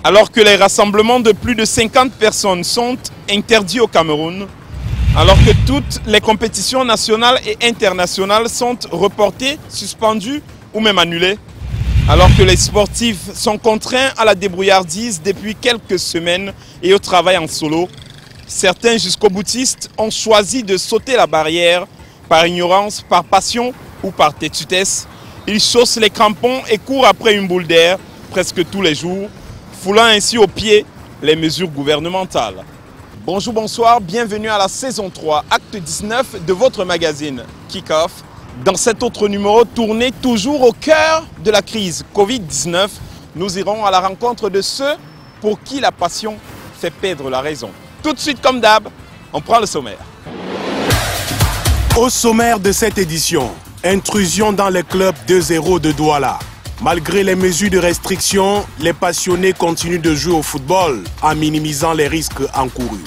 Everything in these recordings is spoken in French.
Alors que les rassemblements de plus de 50 personnes sont interdits au Cameroun, alors que toutes les compétitions nationales et internationales sont reportées, suspendues ou même annulées, alors que les sportifs sont contraints à la débrouillardise depuis quelques semaines et au travail en solo, certains jusqu'au boutistes ont choisi de sauter la barrière par ignorance, par passion ou par têtudesse. Ils chaussent les crampons et courent après une boule d'air presque tous les jours, foulant ainsi aux pieds les mesures gouvernementales. Bonjour, bonsoir, bienvenue à la saison 3, acte 19 de votre magazine Kick-Off. Dans cet autre numéro tourné toujours au cœur de la crise Covid-19, nous irons à la rencontre de ceux pour qui la passion fait perdre la raison. Tout de suite, comme d'hab, on prend le sommaire. Au sommaire de cette édition, intrusion dans les clubs 2-0 de Douala. Malgré les mesures de restriction, les passionnés continuent de jouer au football en minimisant les risques encourus.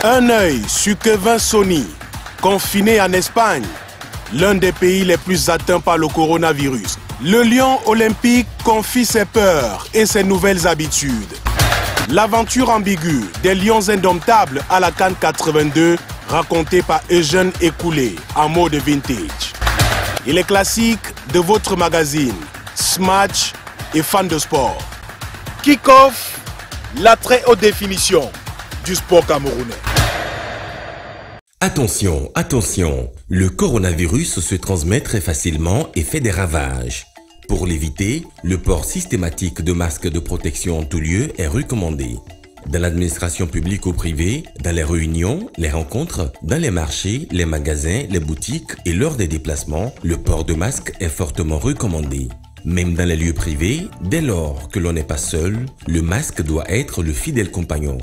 Un œil sur Kevin Sony, confiné en Espagne, l'un des pays les plus atteints par le coronavirus. Le Lion olympique confie ses peurs et ses nouvelles habitudes. L'aventure ambiguë des Lions indomptables à la CAN 82, racontée par Eugène Écoulé en mode vintage. Et les classiques de votre magazine, Smatch et fans de sport. Kick-Off, la très haute définition du sport camerounais. Attention, attention, le coronavirus se transmet très facilement et fait des ravages. Pour l'éviter, le port systématique de masques de protection en tout lieu est recommandé. Dans l'administration publique ou privée, dans les réunions, les rencontres, dans les marchés, les magasins, les boutiques et lors des déplacements, le port de masque est fortement recommandé. Même dans les lieux privés, dès lors que l'on n'est pas seul, le masque doit être le fidèle compagnon.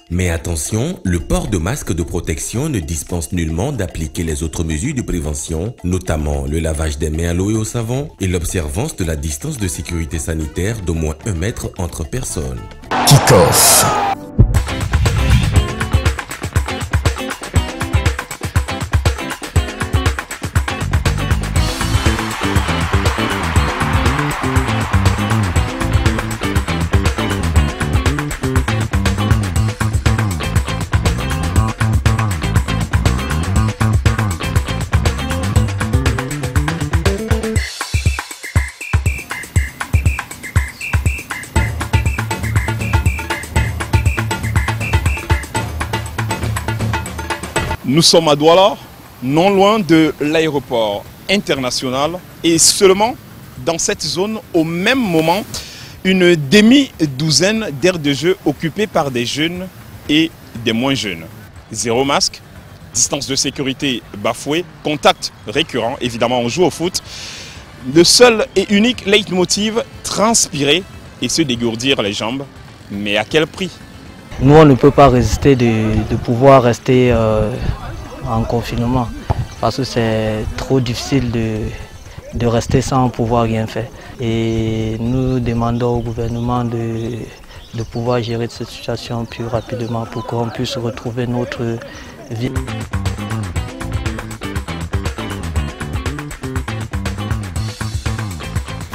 Mais attention, le port de masque de protection ne dispense nullement d'appliquer les autres mesures de prévention, notamment le lavage des mains à l'eau et au savon et l'observance de la distance de sécurité sanitaire d'au moins 1 mètre entre personnes. Kick-Off. Nous sommes à Douala, non loin de l'aéroport international et seulement dans cette zone, au même moment, une demi-douzaine d'aires de jeu occupées par des jeunes et des moins jeunes. Zéro masque, distance de sécurité bafouée, contact récurrent, évidemment on joue au foot. Le seul et unique leitmotiv, transpirer et se dégourdir les jambes, mais à quel prix ? Nous, on ne peut pas résister de pouvoir rester en confinement parce que c'est trop difficile de rester sans pouvoir rien faire. Et nous demandons au gouvernement de pouvoir gérer cette situation plus rapidement pour qu'on puisse retrouver notre vie.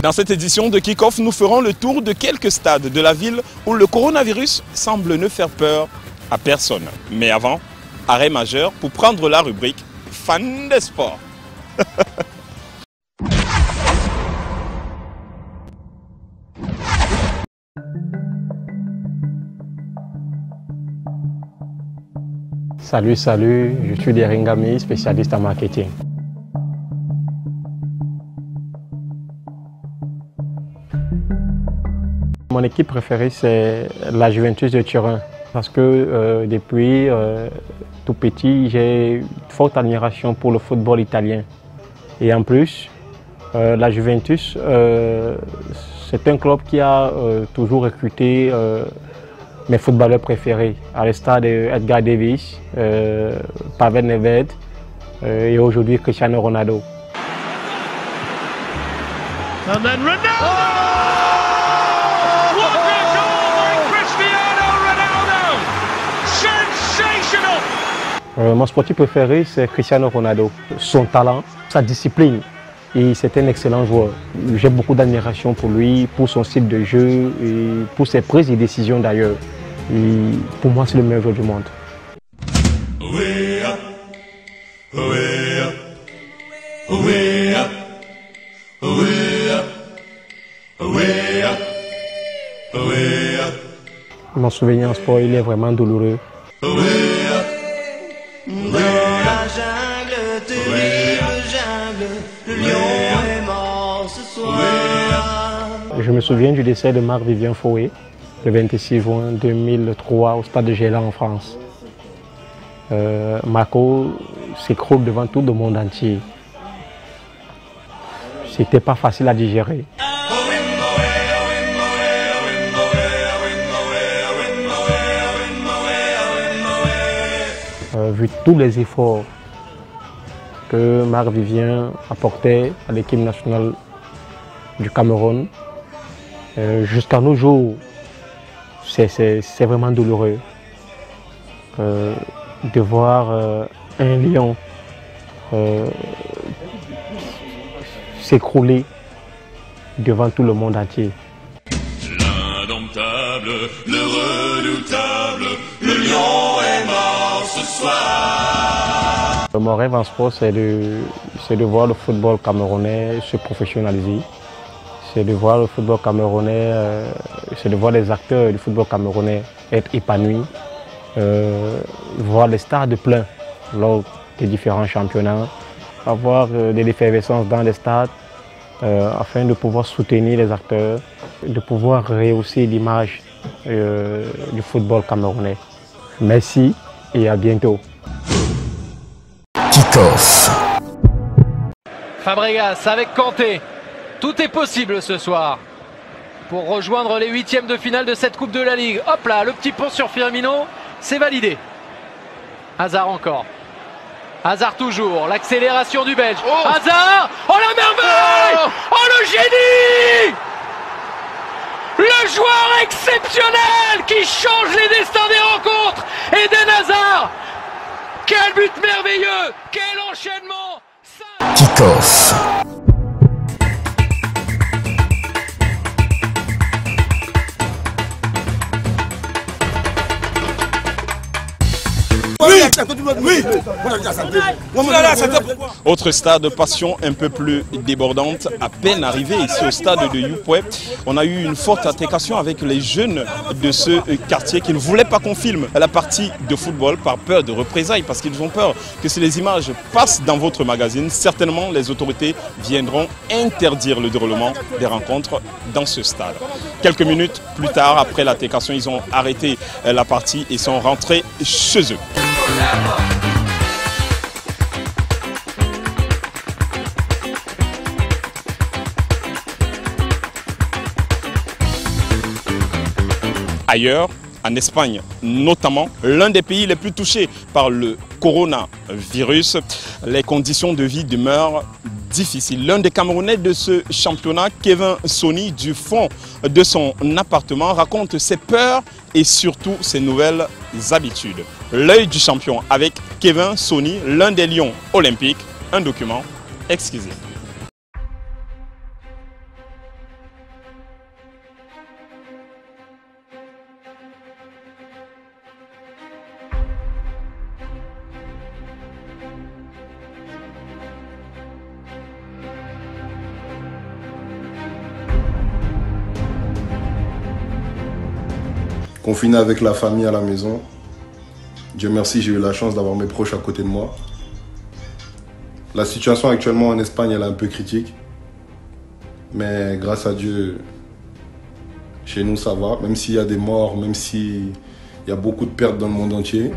Dans cette édition de Kick-Off, nous ferons le tour de quelques stades de la ville où le coronavirus semble ne faire peur à personne. Mais avant, arrêt majeur pour prendre la rubrique Fan des sports. Salut, je suis Deringami, spécialiste en marketing. Mon équipe préférée, c'est la Juventus de Turin. Parce que depuis tout petit, j'ai une forte admiration pour le football italien. Et en plus, la Juventus, c'est un club qui a toujours recruté mes footballeurs préférés, à l'instar d'Edgar Davids, Pavel Nedved et aujourd'hui Cristiano Ronaldo. And then Ronaldo! What a goal by Cristiano Ronaldo! Sensational! Mon sportif préféré, c'est Cristiano Ronaldo. Son talent, sa discipline et c'est un excellent joueur. J'ai beaucoup d'admiration pour lui, pour son style de jeu et pour ses prises de décision d'ailleurs. Et pour moi, c'est le meilleur joueur du monde. Mon souvenir en sport, il est vraiment douloureux. Dans la jungle, terrible jungle, le lion est mort ce soir. Je me souviens du décès de Marc-Vivien Foé, le 26 juin 2003 au stade de Geylan en France. Marco s'écroule devant tout le monde entier. C'était pas facile à digérer. Vu tous les efforts que Marc-Vivien apportait à l'équipe nationale du Cameroun, jusqu'à nos jours, c'est vraiment douloureux de voir un lion s'écrouler devant tout le monde entier. L'indomptable, le redoutable, le lion est mort ce soir. Mon rêve en sport, c'est de voir le football camerounais se professionnaliser. C'est de voir le football camerounais, c'est de voir les acteurs du football camerounais être épanouis, voir les stades pleins lors des différents championnats, avoir de l'effervescence dans les stades afin de pouvoir soutenir les acteurs, de pouvoir rehausser l'image du football camerounais. Merci et à bientôt. Kick-off. Fabregas avec Kanté. Tout est possible ce soir pour rejoindre les huitièmes de finale de cette Coupe de la Ligue. Hop là, le petit pont sur Firmino, c'est validé. Hazard encore. Hazard toujours, l'accélération du Belge. Oh, Hazard, oh la merveille, oh le génie, le joueur exceptionnel qui change les destins des rencontres. Eden Hazard, quel but merveilleux, quel enchaînement. Kick-off. Autre stade, passion un peu plus débordante. À peine arrivé ici au stade de Youpoué, on a eu une forte altercation avec les jeunes de ce quartier qui ne voulaient pas qu'on filme la partie de football par peur de représailles, parce qu'ils ont peur que si les images passent dans votre magazine, certainement les autorités viendront interdire le déroulement des rencontres dans ce stade. Quelques minutes plus tard, après l'altercation, ils ont arrêté la partie et sont rentrés chez eux. Ailleurs, en Espagne notamment, l'un des pays les plus touchés par le coronavirus, les conditions de vie demeurent difficiles. L'un des Camerounais de ce championnat, Kevin Sony, du fond de son appartement, raconte ses peurs et surtout ses nouvelles habitudes. L'œil du champion avec Kevin Sony, l'un des lions olympiques, un document exclusif. Confiné avec la famille à la maison. Dieu merci, j'ai eu la chance d'avoir mes proches à côté de moi. La situation actuellement en Espagne, elle est un peu critique. Mais grâce à Dieu, chez nous ça va. Même s'il y a des morts, même s'il y a beaucoup de pertes dans le monde entier.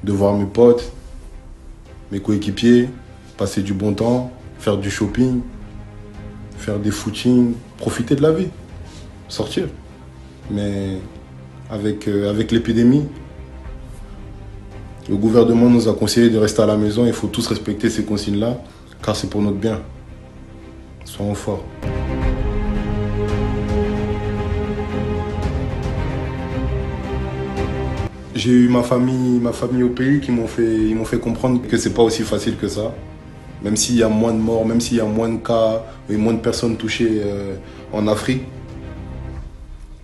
De voir mes potes, mes coéquipiers, passer du bon temps, faire du shopping, faire des footings, profiter de la vie, sortir. Mais avec l'épidémie, le gouvernement nous a conseillé de rester à la maison. Il faut tous respecter ces consignes-là, car c'est pour notre bien. Soyons forts. J'ai eu ma famille au pays qui m'ont fait comprendre que c'est pas aussi facile que ça. Même s'il y a moins de morts, même s'il y a moins de cas et moins de personnes touchées en Afrique,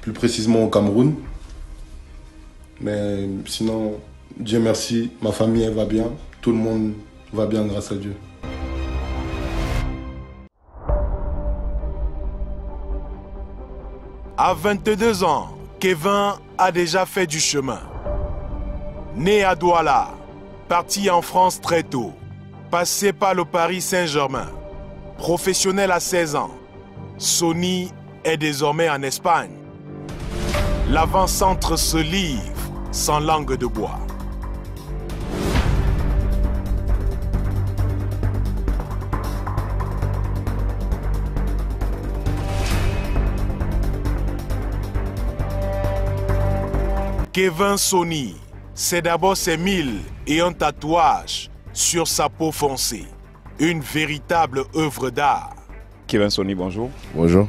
plus précisément au Cameroun. Mais sinon, Dieu merci, ma famille elle va bien, tout le monde va bien grâce à Dieu. À 22 ans, Kevin a déjà fait du chemin. Né à Douala, parti en France très tôt, passé par le Paris Saint-Germain, professionnel à 16 ans, Sonny est désormais en Espagne. L'avant-centre se livre sans langue de bois. Kevin Sonny, c'est d'abord ses milles et un tatouage sur sa peau foncée. Une véritable œuvre d'art. Kevin Sonny, bonjour. Bonjour.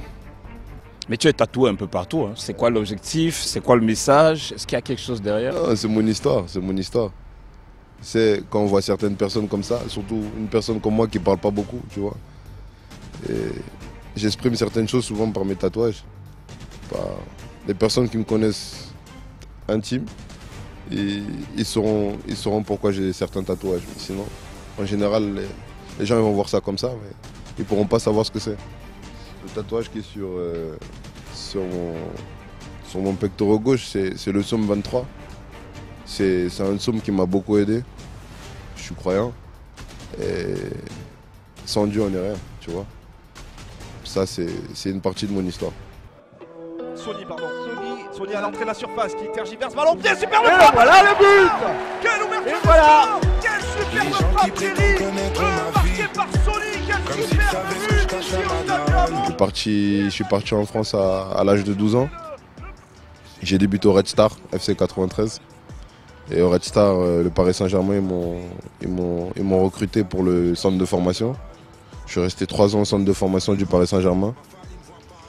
Mais tu es tatoué un peu partout. Hein. C'est quoi l'objectif? C'est quoi le message? Est-ce qu'il y a quelque chose derrière? C'est mon histoire, c'est mon histoire. C'est quand on voit certaines personnes comme ça, surtout une personne comme moi qui ne parle pas beaucoup, tu vois. J'exprime certaines choses souvent par mes tatouages. Par les personnes qui me connaissent intime, et ils sauront pourquoi j'ai certains tatouages. Mais sinon, en général, les gens ils vont voir ça comme ça, mais ils ne pourront pas savoir ce que c'est. Le tatouage qui est sur mon pectoral gauche, c'est le psaume 23. C'est un psaume qui m'a beaucoup aidé. Je suis croyant. Et sans Dieu, on n'est rien, tu vois. Ça, c'est une partie de mon histoire. Sonny à l'entrée de la surface qui tergiverse, ballon pied, super le frappe. Voilà le but. Quelle ouverture. Et voilà. Quelle superbe frappe Thierry, marqué par Sonny. Quel superbe but ici au Stade Clermont. Je suis parti en France à l'âge de 12 ans. J'ai débuté au Red Star, FC 93. Et au Red Star, le Paris Saint-Germain, ils m'ont recruté pour le centre de formation. Je suis resté 3 ans au centre de formation du Paris Saint-Germain.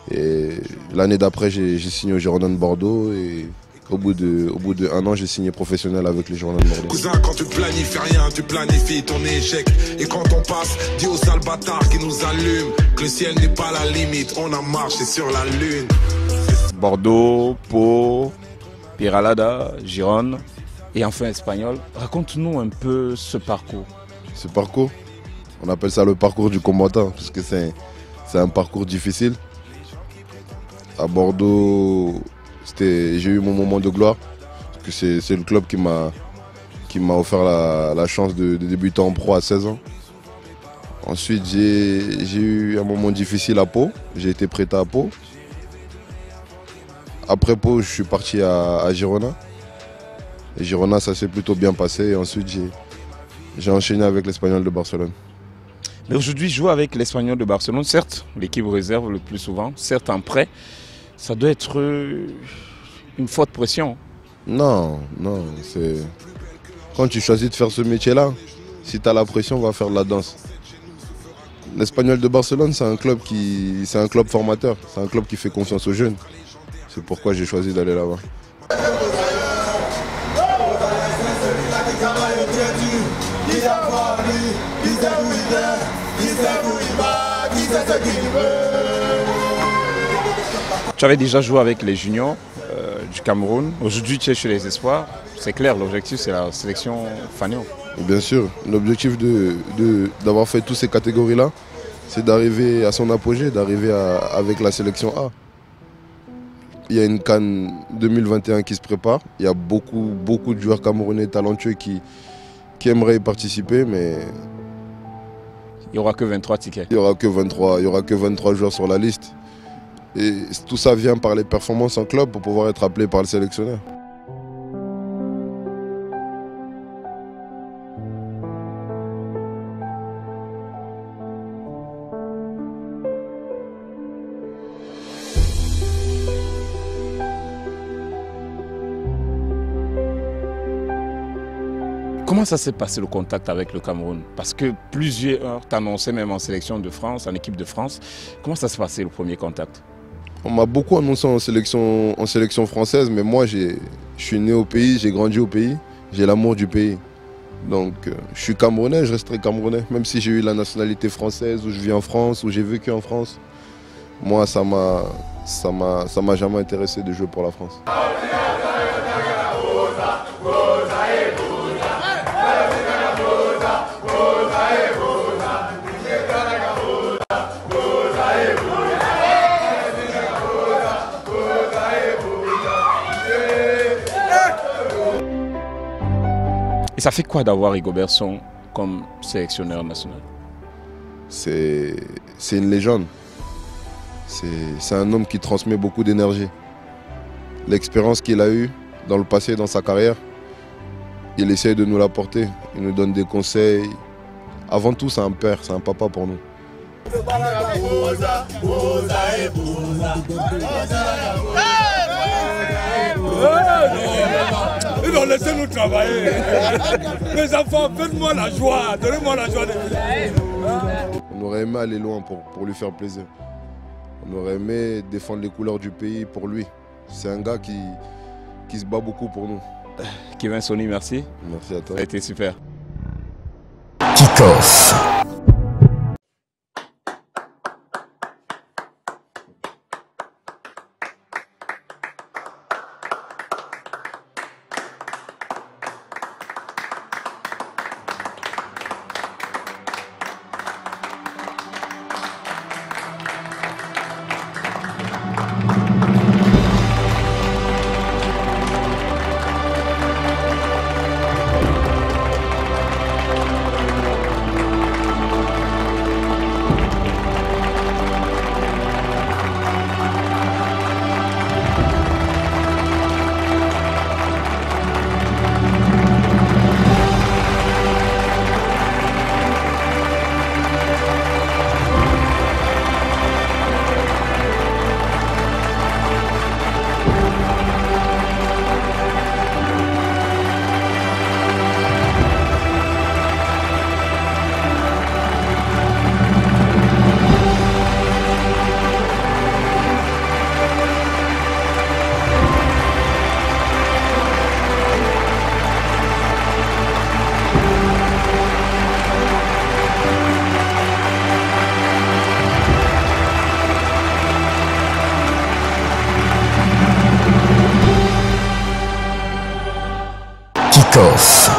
Et l'année d'après, j'ai signé au Girondins de Bordeaux. Et au bout de 1 an, j'ai signé professionnel avec les Girondins de Bordeaux. Cousin, quand tu planifies rien, tu planifies ton échec. Et quand on passe, dis aux sales bâtards qui nous allument que le ciel n'est pas la limite, on a marché sur la lune. Bordeaux, Pau, Peralada, Gironde et enfin Espagnol. Raconte-nous un peu ce parcours. Ce parcours, on appelle ça le parcours du combattant, parce que c'est un parcours difficile. À Bordeaux, j'ai eu mon moment de gloire, parce que c'est le club qui m'a offert la chance de débuter en pro à 16 ans. Ensuite, j'ai eu un moment difficile à Pau, j'ai été prêté à Pau. Après Pau, je suis parti à Girona. Et Girona, ça s'est plutôt bien passé. Et ensuite, j'ai enchaîné avec l'Espagnol de Barcelone. Mais aujourd'hui, jouer avec l'Espagnol de Barcelone, certes, l'équipe réserve le plus souvent, certes en prêt, ça doit être une forte pression. Non, c'est... Quand tu choisis de faire ce métier-là, si tu as la pression, va faire de la danse. L'Espagnol de Barcelone, c'est un club formateur, c'est un club qui fait confiance aux jeunes. C'est pourquoi j'ai choisi d'aller là-bas. Tu avais déjà joué avec les juniors du Cameroun. Aujourd'hui, tu es chez les Espoirs. C'est clair, l'objectif, c'est la sélection Fagnon. Bien sûr, l'objectif d'avoir fait toutes ces catégories-là, c'est d'arriver à son apogée, d'arriver avec la sélection A. Il y a une CAN 2021 qui se prépare. Il y a beaucoup de joueurs camerounais talentueux qui aimeraient y participer, mais... Il n'y aura que 23 tickets. Il n'y aura que 23 joueurs sur la liste. Et tout ça vient par les performances en club pour pouvoir être appelé par le sélectionneur. Comment ça s'est passé le contact avec le Cameroun? Parce que plusieurs t'annonçaient même en sélection de France, en équipe de France. Comment ça s'est passé le premier contact? On m'a beaucoup annoncé en sélection française, mais moi j'ai Je suis né au pays, j'ai grandi au pays, j'ai l'amour du pays. Donc je suis Camerounais, je resterai Camerounais. Même si j'ai eu la nationalité française, ou je vis en France, ou j'ai vécu en France. Moi, ça m'a jamais intéressé de jouer pour la France. Et ça fait quoi d'avoir Rigobert Song comme sélectionneur national? C'est une légende. C'est un homme qui transmet beaucoup d'énergie. L'expérience qu'il a eue dans le passé, dans sa carrière, il essaye de nous l'apporter. Il nous donne des conseils. Avant tout, c'est un père, c'est un papa pour nous. Laissez-nous travailler. Mes enfants, faites-moi la joie. Donnez-moi la joie de vivre. On aurait aimé aller loin pour lui faire plaisir. On aurait aimé défendre les couleurs du pays pour lui. C'est un gars qui se bat beaucoup pour nous. Kevin Sony, merci. Merci à toi. Ça a été super. Kick-Off. Kick-Off.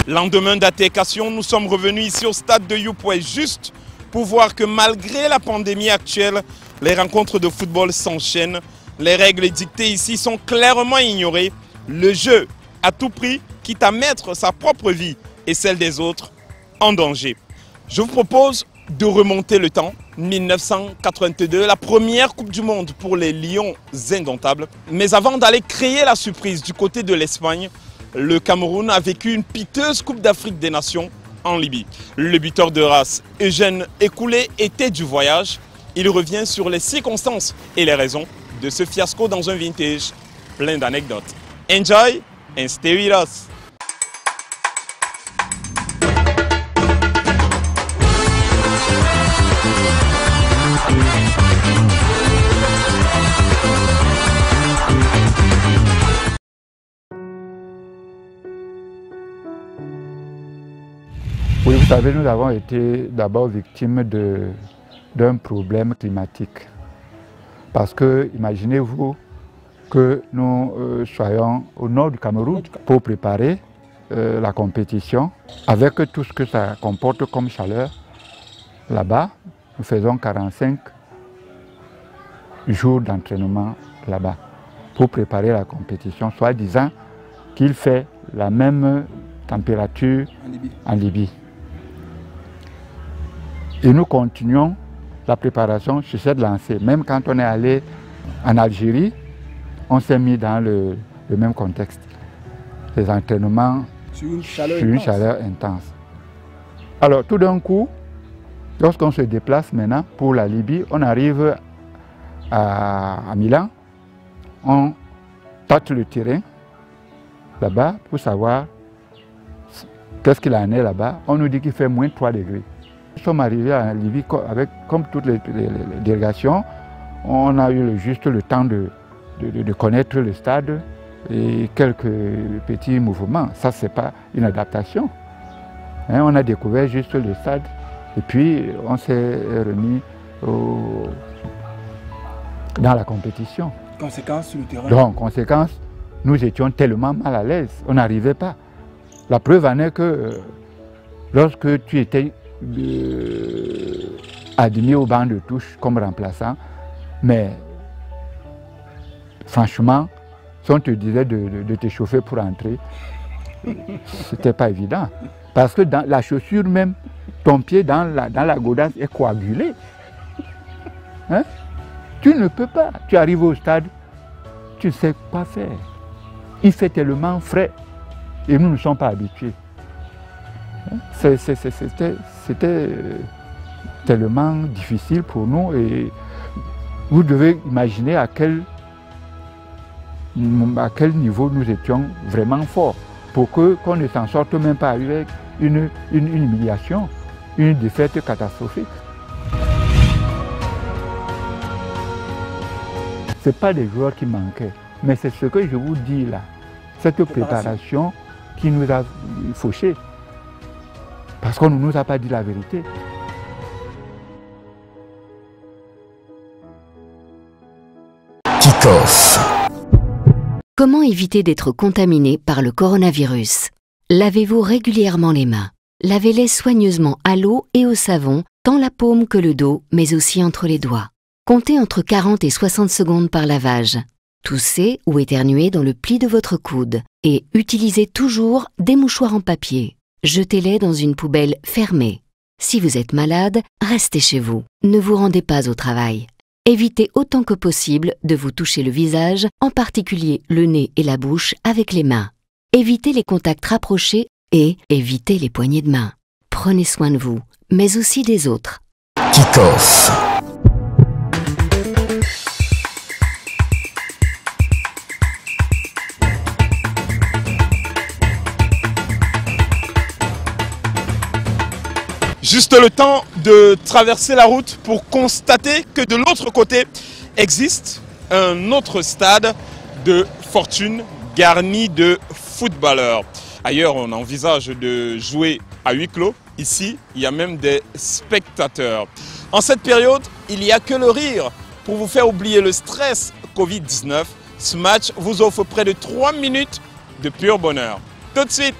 Lendemain d'attécation, nous sommes revenus ici au stade de Youpoué juste pour voir que malgré la pandémie actuelle, les rencontres de football s'enchaînent. Les règles dictées ici sont clairement ignorées. Le jeu à tout prix, quitte à mettre sa propre vie et celle des autres en danger. Je vous propose de remonter le temps, 1982, la première Coupe du Monde pour les Lions indomptables. Mais avant d'aller créer la surprise du côté de l'Espagne, le Cameroun a vécu une piteuse Coupe d'Afrique des Nations en Libye. Le buteur de race, Eugène Écoulé, était du voyage. Il revient sur les circonstances et les raisons de ce fiasco dans un vintage plein d'anecdotes. Enjoy and stay with us. Oui, vous savez, nous avons été d'abord victimes d'un problème climatique. Parce que, imaginez-vous que nous soyons au nord du Cameroun pour préparer la compétition, avec tout ce que ça comporte comme chaleur. Là-bas, nous faisons 45 jours d'entraînement là-bas pour préparer la compétition, soit disant qu'il fait la même température en Libye. Et nous continuons la préparation sur cette lancée. Même quand on est allé en Algérie, on s'est mis dans le même contexte. Les entraînements sur une chaleur intense. Alors tout d'un coup, lorsqu'on se déplace maintenant pour la Libye, on arrive à Milan, on tâte le terrain là-bas pour savoir qu'est-ce qu'il en est là-bas. On nous dit qu'il fait moins 3 degrés. sommes arrivés en Libye, comme toutes les délégations, on a eu juste le temps de connaître le stade et quelques petits mouvements. Ça, ce n'est pas une adaptation. Hein, on a découvert juste le stade et puis on s'est remis dans la compétition. Conséquence sur le terrain? Donc, conséquence, nous étions tellement mal à l'aise, on n'arrivait pas. La preuve en est que lorsque tu étais admis au banc de touche comme remplaçant, mais franchement, si on te disait de t'échauffer pour entrer, c'était pas évident. Parce que dans la chaussure même, ton pied dans la godasse est coagulé. Hein? Tu ne peux pas. Tu arrives au stade, tu ne sais pas faire. Il fait tellement frais et nous ne sommes pas habitués. C'était tellement difficile pour nous et vous devez imaginer à quel niveau nous étions vraiment forts pour qu'on ne s'en sorte même pas avec une humiliation, une défaite catastrophique. Ce n'est pas des joueurs qui manquaient, mais c'est ce que je vous dis là, cette préparation qui nous a fauchés, parce qu'on ne nous a pas dit la vérité. Kick-off. Comment éviter d'être contaminé par le coronavirus? Lavez-vous régulièrement les mains. Lavez-les soigneusement à l'eau et au savon, tant la paume que le dos, mais aussi entre les doigts. Comptez entre 40 et 60 secondes par lavage. Toussez ou éternuez dans le pli de votre coude et utilisez toujours des mouchoirs en papier. Jetez-les dans une poubelle fermée. Si vous êtes malade, restez chez vous. Ne vous rendez pas au travail. Évitez autant que possible de vous toucher le visage, en particulier le nez et la bouche avec les mains. Évitez les contacts rapprochés et évitez les poignées de main. Prenez soin de vous, mais aussi des autres. Kick-off. Juste le temps de traverser la route pour constater que de l'autre côté existe un autre stade de fortune garni de footballeurs. Ailleurs, on envisage de jouer à huis clos. Ici, il y a même des spectateurs. En cette période, il n'y a que le rire pour vous faire oublier le stress Covid-19. Ce match vous offre près de 3 minutes de pur bonheur. Tout de suite.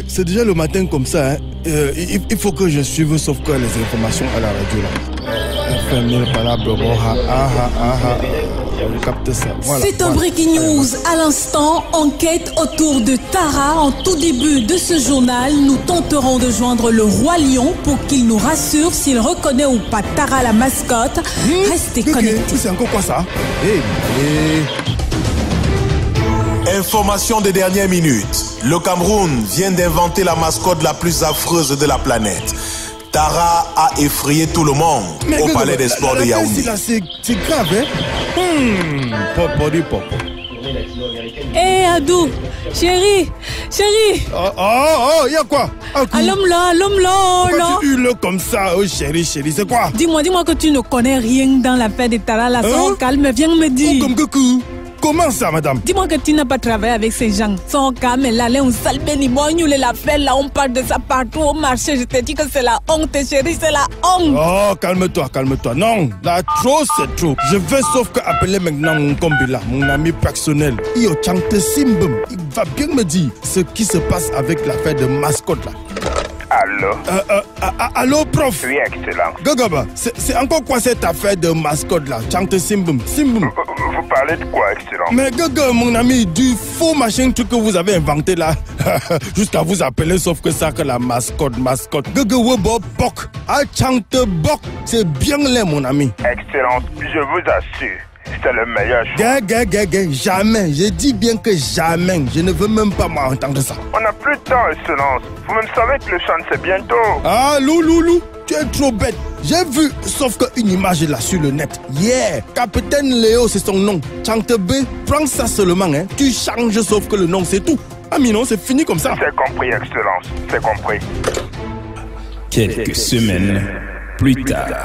C'est déjà le matin comme ça. Hein. Il faut que je suive sauf que les informations à la radio là. C'est un breaking news. À l'instant, enquête autour de Tara. En tout début de ce journal, nous tenterons de joindre le roi lion pour qu'il nous rassure s'il reconnaît ou pas Tara la mascotte. Restez connectés. C'est encore quoi ça? Information des dernières minutes. Le Cameroun vient d'inventer la mascotte la plus affreuse de la planète. Tara a effrayé tout le monde au Palais des Sports de Yaoundé. C'est grave, hein? Hé Adou, chérie. Il y a quoi? L'homme là. Pourquoi tu hurles comme ça, oh chérie, c'est quoi? Dis-moi que tu ne connais rien dans l'affaire de Tara là. Sois calme, viens me dire. Comment ça, madame? Dis-moi que tu n'as pas travaillé avec ces gens. Sans calme, là, on sale bénimogne, l'affaire là, on parle de ça partout au marché. Je te dis que c'est la honte, chérie, c'est la honte. Oh, calme-toi. Non, là, trop, c'est trop. Je vais sauf que appeler maintenant mon combi là, mon ami personnel. Yo, Chante Simbum, il va bien me dire ce qui se passe avec l'affaire de mascotte là. Allô? Allô, prof? Oui, excellent. Gagaba, c'est encore quoi cette affaire de mascotte là? Chante Simbum. Vous parlez de quoi, excellent? Mais Gaga, mon ami, du faux machin truc que vous avez inventé là, jusqu'à vous appeler sauf que ça que la mascotte. Gaga, webo, bok, Chante bok, c'est bien laid, mon ami. Excellence, je vous assure. C'est le meilleur choix. Jamais. Je dis bien que jamais. Je ne veux même pas m'entendre ça. On n'a plus de temps, Excellence. Vous même savez que le chant c'est bientôt. Ah, Loulou, tu es trop bête. J'ai vu, sauf qu'une image là sur le net. Yeah, Capitaine Léo, c'est son nom. Chantebe, prends ça seulement, hein. Tu changes, sauf que le nom, c'est tout. Ah, mais non, c'est fini comme ça. C'est compris, Excellence. C'est compris. Quelques semaines plus tard.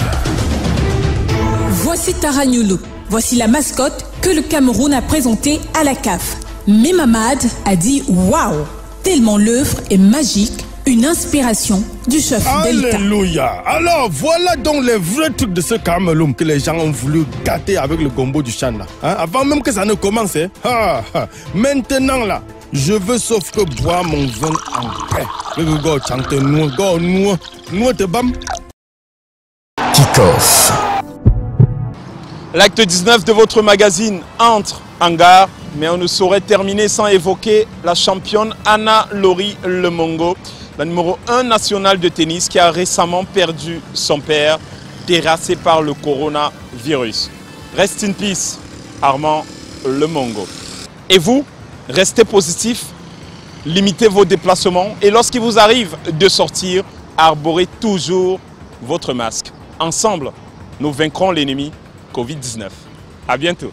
Voici Tara Nyoulou. Voici la mascotte que le Cameroun a présentée à la CAF. Mais Mamad a dit waouh, tellement l'œuvre est magique, une inspiration du chef d'État. Alléluia. Alors voilà donc les vrais trucs de ce Cameroun que les gens ont voulu gâter avec le gombo du chan là. Hein? Avant même que ça ne commence. Hein? Maintenant là, je veux sauf que boire mon vin en paix. Kick-off. L'acte 19 de votre magazine entre en gare, mais on ne saurait terminer sans évoquer la championne Anna-Laurie Lemongo, la numéro 1 nationale de tennis qui a récemment perdu son père, terrassé par le coronavirus. Rest in peace, Armand Lemongo. Et vous, restez positif, limitez vos déplacements et lorsqu'il vous arrive de sortir, arborez toujours votre masque. Ensemble, nous vaincrons l'ennemi Covid-19. À bientôt.